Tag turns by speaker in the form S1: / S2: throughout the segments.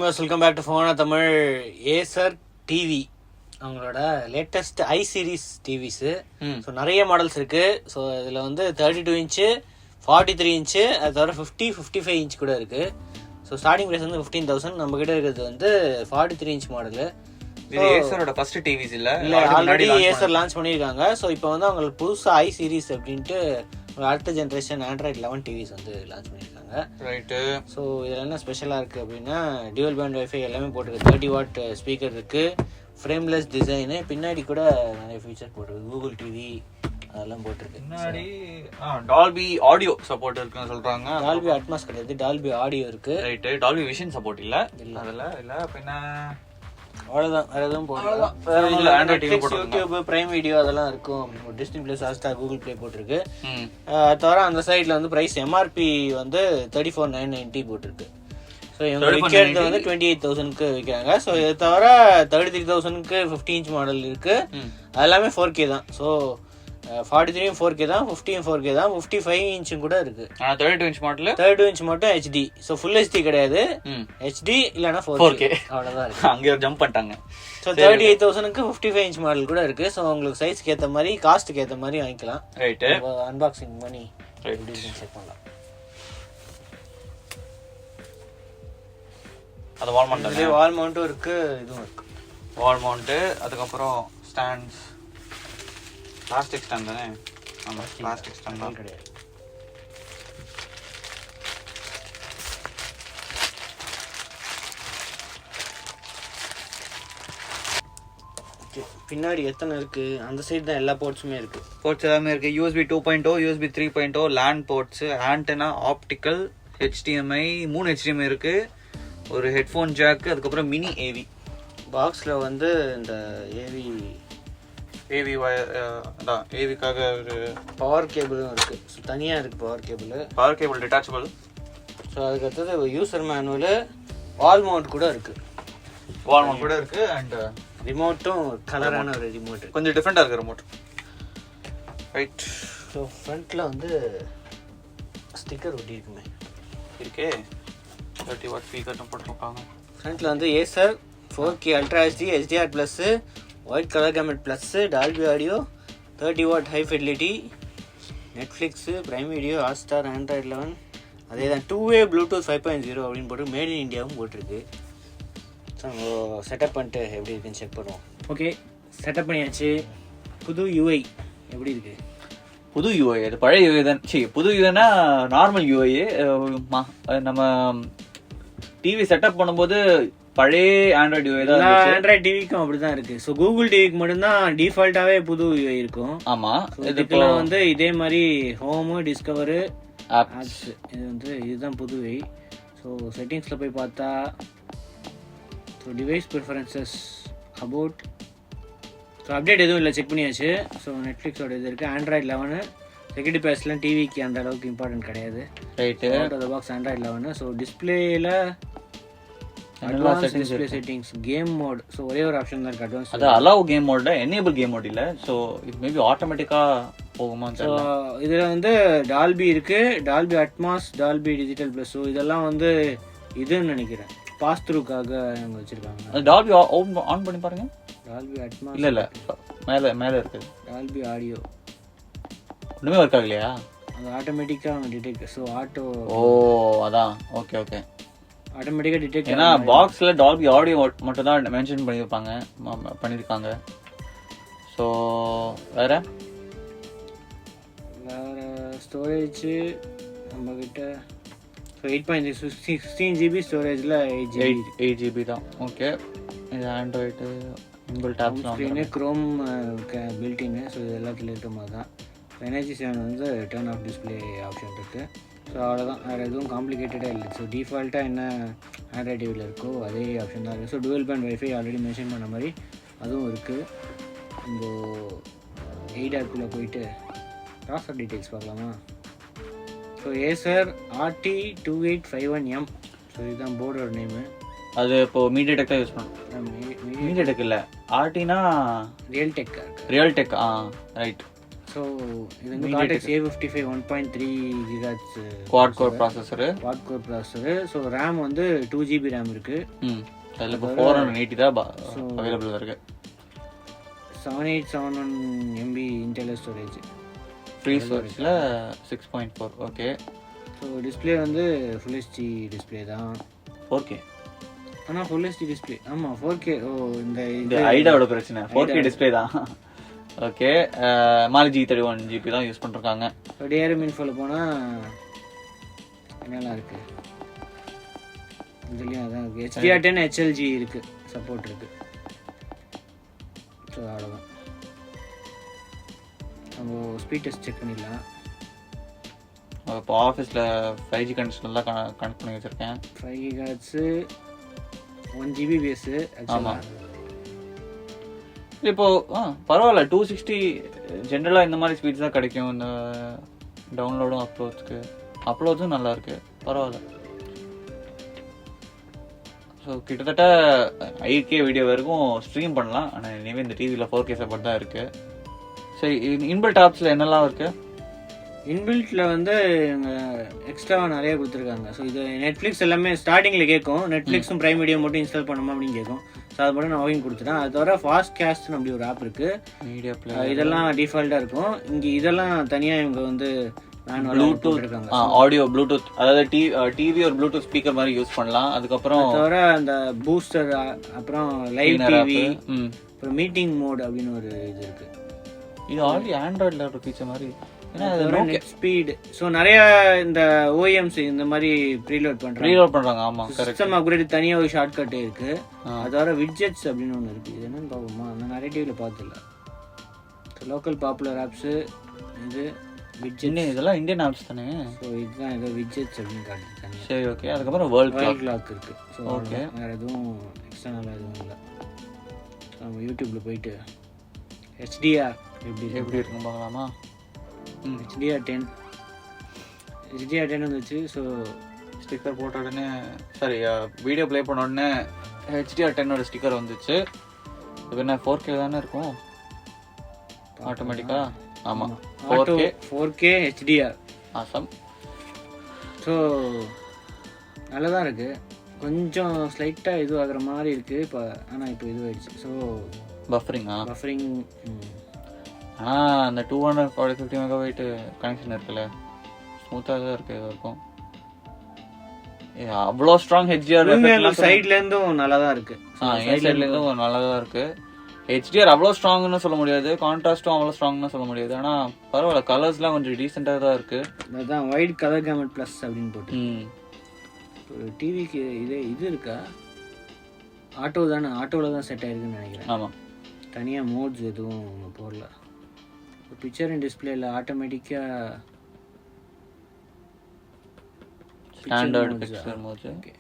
S1: Viewers, welcome back to ஃபோனா Tamil. Acer TV அவங்களோட latest I series TVs. So நிறைய models இருக்குது. ஸோ இதில் வந்து 32 இன்ச்சு, 43 இன்ச்சு, அது தவிர 55 இன்ச் கூட இருக்குது. ஸோ ஸ்டார்டிங் ப்ரைஸ் வந்து 15,000. நம்மக்கிட்ட இருக்கிறது வந்து 43 இன்ச் மாடலு.
S2: இது ஏசரோட ஃபர்ஸ்ட் டிவிஸ் இல்லை,
S1: ஆல்ரெடி ஏசர் லான்ச் பண்ணியிருக்காங்க. ஸோ இப்போ வந்து அவங்களுக்கு புதுசாக ஐ சீரீஸ் அப்படின்ட்டு அடுத்த ஜென்ரேஷன் ஆண்ட்ராய்ட் 11 டிவிஸ் வந்து லான்ச் பண்ணியிருக்காங்க.
S2: ரைட்டு.
S1: ஸோ இதில் என்ன ஸ்பெஷலாக இருக்குது அப்படின்னா, டியூவல் பேண்ட் வைஃபை எல்லாமே போட்டிருக்கு. 30 வாட் ஸ்பீக்கர் இருக்குது, ஃப்ரேம்லெஸ் டிசைனு, பின்னாடி கூட நிறைய ஃபீச்சர் போட்டிருக்கு. கூகுள் டிவி அதெல்லாம் போட்டிருக்கு.
S2: பின்னாடி டால்பி ஆடியோ சப்போர்ட் இருக்குன்னு சொல்கிறாங்க.
S1: டால்பி அட்மாஸ் கிடையாது, டால்பி ஆடியோ இருக்குது.
S2: ரைட்டு. டால்பி விஷன் சப்போர்ட் இல்லை அதில் இல்லை. பின்ன
S1: அவ்வளோதான், வேறு எதுவும் போடலாம். யூடியூப், பிரைம் வீடியோ அதெல்லாம் இருக்கும். அப்படின்னு Disney plus, Hotstar, Google play போட்டிருக்கு. அது தவிர அந்த சைடில் வந்து ப்ரைஸ் எம்ஆர்பி வந்து 34,990 போட்டிருக்கு. ஸோ இவங்க விற்கிறது வந்து 28,000க்கு விற்கிறாங்க. ஸோ இது தவிர 33,000க்கு 50 இன்ச் மாடல் இருக்குது. அது எல்லாமே 4K தான். ஸோ 43 4K தான், 50 4K தான், 55 இன்ச்சும் கூட இருக்கு.
S2: 32 இன்ச் மாடல்,
S1: 32 இன்ச் மட்டும் HD. ஸோ ஃபுல் HD கிடையாது, HD இல்லைன்னா 4K அவ்வளோதான் இருக்கு.
S2: அங்கே ஜம்ப் பண்ணிட்டாங்க.
S1: ஸோ 38,000க்கு 55 இன்ச் மாடல் கூட இருக்கு. ஸோ உங்களுக்கு சைஸ்க்கு ஏற்ற மாதிரி, காஸ்ட்டுக்கு ஏற்ற மாதிரி வாங்கிக்கலாம்.
S2: ரைட்டு.
S1: அன்பாக்சிங் பண்ணி செக் பண்ணலாம்.
S2: அது வால் மவுண்ட்,
S1: வால் மவுண்ட்டும் இருக்கு, இதுவும் இருக்கு.
S2: வால் மவுண்ட்டு, அதுக்கப்புறம் ஸ்டாண்ட்ஸ், பிளாஸ்டிக் ஸ்டாண்ட் தானே? ஆமாம், பிளாஸ்டிக் ஸ்டாண்ட் தான்.
S1: கிடையாது. பின்னாடி எத்தனை இருக்கு? அந்த சைடு தான் எல்லா போர்ட்ஸுமே இருக்கு.
S2: போர்ட்ஸ் எல்லாமே இருக்கு. USB 2.0, USB 3.0, LAN ports, antenna, optical, HDMI, 3 HDMI இருக்கு, ஒரு ஹெட்ஃபோன் ஜாக்கு, அதுக்கப்புறம் மினி ஏவி.
S1: பாக்ஸில் வந்து இந்த ஏவி
S2: வயர் அதான் ஏவிக்காக ஒரு
S1: பவர் கேபிளும் இருக்குது. ஸோ தனியாக இருக்குது
S2: பவர் கேபிள் டிட்டாச்சபிள்.
S1: ஸோ அதுக்கடுத்தது யூசர் மேனுவலு, வால் மவுண்ட் கூட இருக்குது.
S2: அண்ட்
S1: ரிமோட்டும் கலரான ஒரு ரிமோட்,
S2: கொஞ்சம் டிஃப்ரெண்டாக இருக்குது ரிமோட். ரைட்.
S1: ஸோ ஃப்ரண்ட்டில் வந்து ஸ்டிக்கர் ஒட்டி இருக்குமே
S2: இருக்கே. 30 வாட் ஸ்பீக்கர்னு போட்டிருக்காங்க.
S1: ஃப்ரண்ட்டில் வந்து Acer 4K ultra HD, HDR plus, white colour கேமட் plus, Dolby audio, 30 what high facility, Netflix, prime video, Hotstar, Android 11, அதே தான் 2-way ப்ளூடூத் 5.0 அப்படின்னு போட்டு மேட் இன் இந்தியாவும் போட்டிருக்கு. ஸோ நம்ம செட்டப் பண்ணிட்டு எப்படி இருக்குன்னு செக் பண்ணுவோம். ஓகே, செட்டப் பண்ணியாச்சு. புது UI எப்படி இருக்குது?
S2: புது UI, அது பழைய UI தான். புது UIனா நார்மல் UI. நம்ம டிவி செட்டப் பண்ணும்போது பழைய ஆண்ட்ராய்டு UI தான்.
S1: ஆண்ட்ராய்டு டிவிக்கும் அப்படிதான் இருக்கு. ஸோ கூகுள் டிவிக்கு மட்டும்தான் டிஃபால்ட்டாவே புது UI இருக்கும்.
S2: ஆமா,
S1: இதுக்கெல்லாம் வந்து இதே மாதிரி ஹோமு, டிஸ்கவரு, ஆப்ஸ், இது வந்து இதுதான் புது UI. ஸோ செட்டிங்ஸில் போய் பார்த்தா, so device preferences, about, so update எதுவும் இல்லை, செக் பண்ணியாச்சு. ஸோ நெட்ஃப்ளிக்ஸோட இது இருக்குது. ஆண்ட்ராய்டு 11 செக்யூரிட்டி பேஸ்லாம் டிவிக்கு அந்த அளவுக்கு இம்பார்ட்டன்ட் கிடையாது.
S2: Right.
S1: Out of the box Android 11. So டிஸ்பிளேயில் advance display settings, game mode, so ஒரே ஒரு ஆப்ஷன் தான் இருக்குது, அட்வான்ஸ்.
S2: அது allow game mode, enable game mode இல்லை. ஸோ இது மேபி ஆட்டோமேட்டிக்காக போகுமா?
S1: ஸோ இதில் வந்து டால்பி இருக்குது, Dolby Atmos, Dolby Digital Plus. So இதெல்லாம் வந்து இதுன்னு நினைக்கிறேன், பாஸ் த்ரூக்காக இவங்க வச்சுருக்காங்க.
S2: டால்பி ஆன் பண்ணி பாருங்க.
S1: டால்பி அட்மாஸ்
S2: இல்லை மேலே இருக்குது.
S1: டால்பி ஆடியோ
S2: ஒன்றுமே ஒர்க் ஆகலையா?
S1: அது ஆட்டோமேட்டிக்காக டிடெக்ட். ஸோ ஆட்டோ,
S2: ஓ அதான், ஓகே
S1: ஆட்டோமேட்டிக்காக டிடெக்ட்.
S2: ஏன்னா பாக்ஸில் டால்பி ஆடியோ மட்டும் தான் மென்ஷன் பண்ணியிருக்காங்க. ஸோ வேறு
S1: ஸ்டோரேஜ் நம்மக்கிட்ட 8.16 GB ஸ்டோரேஜில் 8 GB
S2: தான். ஓகே, இது Android inbuilt apps,
S1: screen, Chrome பில்டின்னு. ஸோ இது எல்லாத்துலேயும் இருக்க மாதிரி தான். எனர்ஜி சேவன் வந்து டர்ன் ஆஃப் டிஸ்பிளே ஆப்ஷன் இருக்குது. ஸோ அவ்வளோதான், வேறு எதுவும் காம்ப்ளிகேட்டடாக இல்லை. ஸோ டிஃபால்ட்டாக என்ன ஆண்ட்ராய்ட் டிவியில் இருக்கோ அதே ஆப்ஷன் தான் இருக்குது. So dual band WiFi already mention பண்ண மாதிரி அதுவும் இருக்குது. இந்த 8 ஆப்புக்குள்ளே போயிட்டு ப்ராசஸர் டீட்டெயில்ஸ் பார்க்கலாமா? So Acer RT2851M. ஸோ இதுதான் போர்டோட நேமு.
S2: அது இப்போது மீடியாடெக் தான் யூஸ் பண்ணுறோம். மீடியாடெக் இல்லை, ஆர்டினா
S1: ரியல் டெக்.
S2: ரைட்.
S1: ஸோ இது வந்து cortex A55 1.3 GHz
S2: quad core processor.
S1: So RAM வந்து 2GB ரேம் இருக்குது.
S2: அதில் இப்போ 480 தான் அவைலபிள் இருக்குது.
S1: 7871 MB இன்டர்னல் ஸ்டோரேஜ்,
S2: ஃப்ரீ ஸ்டோரேஜில் 6.4. ஓகே.
S1: ஸோ டிஸ்பிளே வந்து ஃபுல் ஹெச்டி டிஸ்பிளே தான்,
S2: 4K.
S1: ஆனால் ஃபுல் ஹெச்டி டிஸ்பிளே. ஆமாம் 4K. இந்த
S2: ஐடாவோட பிரச்சனை 4K டிஸ்பிளே தான். ஓகே. G31 GB தான் யூஸ் பண்ணிருக்காங்க.
S1: டிஆர்எம் இன்ஃபோவில் போனால் என்னெல்லாம் இருக்குது இதுலேயும் அதான் இருக்குது. HDR10 HLG இருக்குது, சப்போர்ட் இருக்குது. ஸோ அவ்வளோதான். நம்ம ஸ்பீட் டெஸ்ட் செக் பண்ணிடலாம்.
S2: இப்போ ஆஃபீஸில் 5G கனெக்ஷன்லாம் கனெக்ட் பண்ணி வச்சுருக்கேன்.
S1: 5 GHz 1 Gbps.
S2: ஆமாம். இப்போ பரவாயில்ல, 260 ஜென்ரலாக இந்த மாதிரி ஸ்பீட்ஸ் தான் கிடைக்கும். இந்த டவுன்லோடும் அப்லோட்ஸும் நல்லா இருக்கு, பரவாயில்ல. ஸோ கிட்டத்தட்ட 8K வீடியோ வரைக்கும் ஸ்ட்ரீம் பண்ணலாம். ஆனால் இனிமேல் இந்த டிவியில் 4K சப்போர்ட் தான் இருக்குது. சரி, இன்பில்ட் ஆப்ஸில் என்னெல்லாம் இருக்குது?
S1: இன்பில்ட்டில் வந்து எக்ஸ்ட்ராவாக நிறைய கொடுத்துருக்காங்க. ஸோ இது நெட்ஃப்ளிக்ஸ் எல்லாமே ஸ்டார்டிங்கில் கேட்கும். நெட்ஃப்ளிக்ஸும் ப்ரைம் வீடியோ மட்டும் இன்ஸ்டால் பண்ணணுமா அப்படின்னு கேட்கும். ஸோ அது மட்டும் நான் வாங்கி கொடுத்துட்டேன். அது தவிர ஃபாஸ்ட் கேஸ்ட்னு அப்படி ஒரு ஆப் இருக்குது.
S2: மீடியா பிளேயர்
S1: இதெல்லாம் டிஃபால்ட்டாக இருக்கும். இங்கே இதெல்லாம் தனியாக இவங்க வந்து
S2: ப்ளூடூத் இருக்காங்க. ஆடியோ ப்ளூடூத், அதாவது டிவி ஒரு ப்ளூடூத் ஸ்பீக்கர் மாதிரி யூஸ் பண்ணலாம். அதுக்கப்புறம்
S1: தவிர அந்த பூஸ்டர், அப்புறம் லைவ் டிவி, அப்புறம் மீட்டிங் மோட் அப்படின்னு ஒரு இது இருக்கு.
S2: இது ஆல்ரெடி ஆண்ட்ராய்டில் ஒரு ஃபீச்சர் மாதிரி.
S1: Net speed. ஸோ நிறைய இந்த OEMs இந்த மாதிரி ப்ரீலோட்
S2: பண்றாங்க. ஆமா,
S1: சிஸ்டம் அப்கிரேட் தனியாக ஒரு ஷார்ட்கட் இருக்கு. அது தவிர விட்ஜெட்ஸ் அப்படின்னு ஒன்று இருக்கு. இது என்னன்னு பார்ப்போமா? நான் நிறைய டிவியில் பார்த்ததில்ல. லோக்கல் பாப்புலர் ஆப்ஸ் இது விட்ஜெட்.
S2: இதெல்லாம் இந்தியன் ஆப்ஸ் தானே.
S1: ஸோ இதுதான் ஏதோ விட்ஜெட்ஸ் அப்படின்னு காட்டுறாங்க.
S2: சரி, ஓகே. அதுக்கப்புறம் வேர்ல்ட் கிளாக்
S1: இருக்கு. ஸோ ஓகே, வேற எதுவும் எக்ஸ்டர்னலாக எதுவும் இல்லை. நம்ம யூடியூப்ல போயிட்டு HDR
S2: எப்படி இருக்கும் பார்க்கலாமா?
S1: HDR10 வந்துச்சு. ஸோ
S2: ஸ்டிக்கர் போட்ட உடனே, சாரி, வீடியோ ப்ளே பண்ண உடனே HDR10 ஸ்டிக்கர் வந்துச்சு. இது என்ன 4K தானே இருக்கும் ஆட்டோமேட்டிக்கா? ஆமாம்,
S1: 4K HDR.
S2: ஆசம்.
S1: ஸோ நல்லா தான் இருக்குது. கொஞ்சம் ஸ்லைட்டாக இது ஆகிற மாதிரி இருக்குது இப்போ. ஆனால் இப்போ இது ஆயிடுச்சு. So buffering.
S2: ஆனால் அந்த 240-50 MB கனெக்ஷன் இருக்குல்ல, ஸ்மூத்தாக தான் இருக்குது. இது இருக்கும். அவ்வளோ ஸ்ட்ராங் HDR
S1: சைட்லேருந்தும் நல்லா தான் இருக்குது.
S2: சைட்லேருந்தும் நல்லா தான் இருக்குது. HDR அவ்வளோ ஸ்ட்ராங்னு சொல்ல முடியாது, கான்ட்ராஸ்ட்டும் அவ்வளோ ஸ்ட்ராங்னு சொல்ல முடியாது. ஆனால் பரவாயில்ல, கலர்ஸ்லாம் கொஞ்சம் டீசெண்டாக தான் இருக்குது.
S1: அதுதான் வைட் கலர் கேமட் ப்ளஸ் அப்படின்னு போட்டு. ஒரு டிவிக்கு இது இருக்கா? ஆட்டோ தானே, ஆட்டோவில் தான் செட் ஆயிருக்குன்னு நினைக்கிறேன்.
S2: ஆமாம்,
S1: தனியாக மோட்ஸ் எதுவும் போடல. பிக்சர் அண்ட் டிஸ்பிளேல ஆட்டோமேட்டிக்காக
S2: standard picture modes. Okay.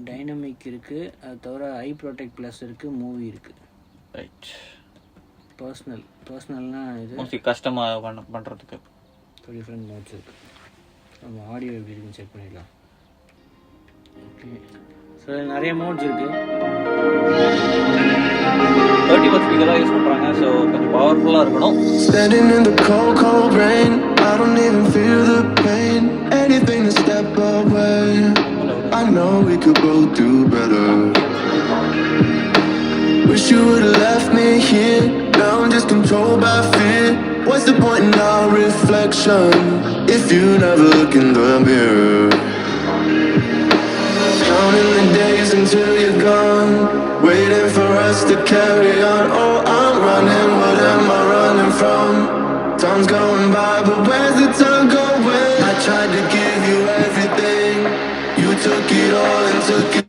S2: Dynamic
S1: இருக்கு. அது தவிர ஐ ப்ரொடெக்ட் ப்ளஸ் இருக்கு, மூவி இருக்கு.
S2: ரைட்.
S1: பர்சனல்னா இது
S2: மோஸ்ட்லி கஸ்டமாக பண்ணுறதுக்கு
S1: டிஃப்ரெண்ட் மோட்ஸ் இருக்கு. நம்ம ஆடியோ எப்படி இருக்குன்னு செக் பண்ணிடலாம். ஓகே. ஸோ நிறைய மோட்ஸ் இருக்கு.
S2: 30 வாட் ஸ்பீக்கர் தான் யூஸ் பண்ணுறாங்க. ஸோ கொஞ்சம் பவர்ஃபுல்லாக இருக்கணும்.
S3: Standing in the cold, cold rain, I don't even feel the pain. Anything to step away. I know we could both do better. Wish you would've left me here. Now I'm just controlled by fear. What's the point in our reflection if you never look in the mirror? Counting the days until you're gone, waiting for us to carry on. Oh, I'm running, what am I running from? Time's going by, but where's the time going? I tried to give you everything, you took it all and took it.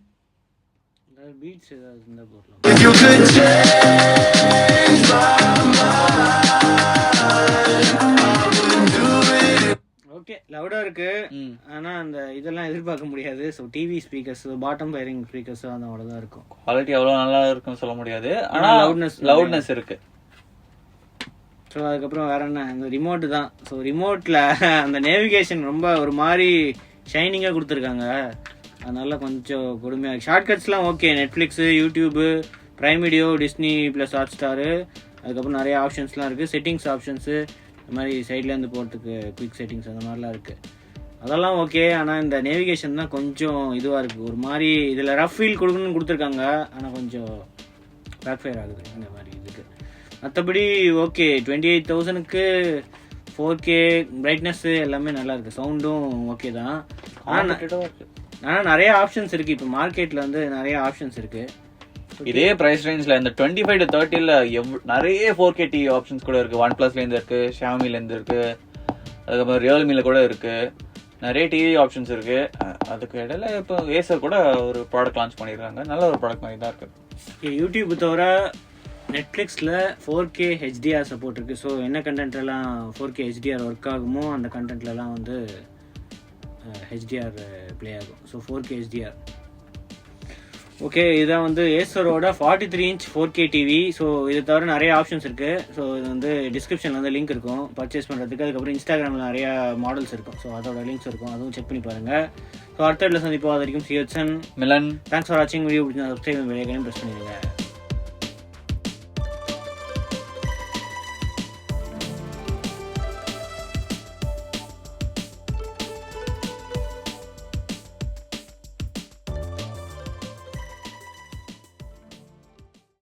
S1: Beats ஏதாவது இருந்தா போடலாம்.
S3: If you could change my mind, I would do it.
S1: Okay, லவுடா இருக்கு. ஆனா அந்த இதெல்லாம் எதிர்பார்க்க முடியாது. So TV speakers, bottom firing speakers அந்த அவ்வளோ தான் இருக்கும்.
S2: குவாலிட்டி அவ்வளோ நல்லா இருக்குன்னு சொல்ல முடியாது. ஆனால் லவுட்னஸ் இருக்கு.
S1: ஸோ அதுக்கப்புறம் வேற என்ன, இந்த ரிமோட்டு தான். ஸோ ரிமோட்டில் அந்த நேவிகேஷன் ரொம்ப ஒரு மாதிரி ஷைனிங்காக கொடுத்துருக்காங்க. அதனால கொஞ்சம் கொடுமையாக. ஷார்ட்கட்ஸ்லாம் okay, Netflix, YouTube, Prime Video, Disney Plus Hotstar, அதுக்கப்புறம் நிறைய ஆப்ஷன்ஸ்லாம் இருக்குது. செட்டிங்ஸ் ஆப்ஷன்ஸு இந்த மாதிரி சைட்லேருந்து போகிறதுக்கு குயிக் செட்டிங்ஸ் அந்த மாதிரிலாம் இருக்குது. அதெல்லாம் ஓகே. ஆனால் இந்த நேவிகேஷன் தான் கொஞ்சம் இதுவாக இருக்குது. ஒரு மாதிரி இதில் ரஃப் ஃபீல் கொடுக்கணும்னு கொடுத்துருக்காங்க, ஆனால் கொஞ்சம் பேக் ஃபயர் ஆகுது இந்த மாதிரி இதுக்கு. மற்றபடி ஓகே, 28,000க்கு 4K பிரைட்னஸ்ஸு எல்லாமே நல்லா இருக்குது. சவுண்டும் ஓகே தான். ஆனால் நிறைய ஆப்ஷன்ஸ் இருக்குது. இப்போ மார்க்கெட்டில் வந்து நிறைய ஆப்ஷன்ஸ் இருக்குது.
S2: இதே ப்ரைஸ் ரேஞ்சில் இந்த 25 to 30 நிறைய 4K டிவி ஆப்ஷன்ஸ் கூட இருக்குது. OnePlusலேருந்து இருக்குது, ஷாமிலேருந்து இருக்குது, அதுக்கப்புறம் ரியல்மியில் கூட இருக்குது. நிறைய டிவி ஆப்ஷன்ஸ் இருக்குது. அதுக்கு இடையில இப்போ ஏசர் கூட ஒரு ப்ராடக்ட் லான்ச் பண்ணியிருக்காங்க. நல்ல ஒரு ப்ராடக்ட் மாதிரி தான் இருக்குது.
S1: யூடியூப் தவிர நெட்ஃப்ளிக்ஸில் 4K HDR சப்போர்ட் இருக்குது. ஸோ என்ன கண்டென்ட்லாம் 4K HDR ஒர்க் ஆகுமோ அந்த கண்டென்ட்லலாம் வந்து HDR ப்ளே ஆகும். So 4K HDR okay. இதான் வந்து ஏசரோட 43 inch 4K டிவி. ஸோ இது தவிர நிறைய ஆப்ஷன்ஸ் இருக்குது. ஸோ இது வந்து டிஸ்கிரிப்ஷனில் வந்து லிங்க் இருக்கும் பர்ச்சேஸ் பண்ணுறதுக்கு. அதுக்கப்புறம் இன்ஸ்டாகிராமில் நிறையா மாடல்ஸ் இருக்கும். ஸோ அதோட லிங்க்ஸ் இருக்கும், அதுவும் செக் பண்ணி பாருங்கள். ஸோ அடுத்த வீடியோவில் சந்திப்போம். அது வரைக்கும் சிஎச்என் மிலன். தேங்க்ஸ் ஃபார் வாட்சிங். வீடியோ பிடிச்சா சப்ஸ்கிரைப் பெல் ஐகானையும் ப்ரெஸ் பண்ணிடுங்க.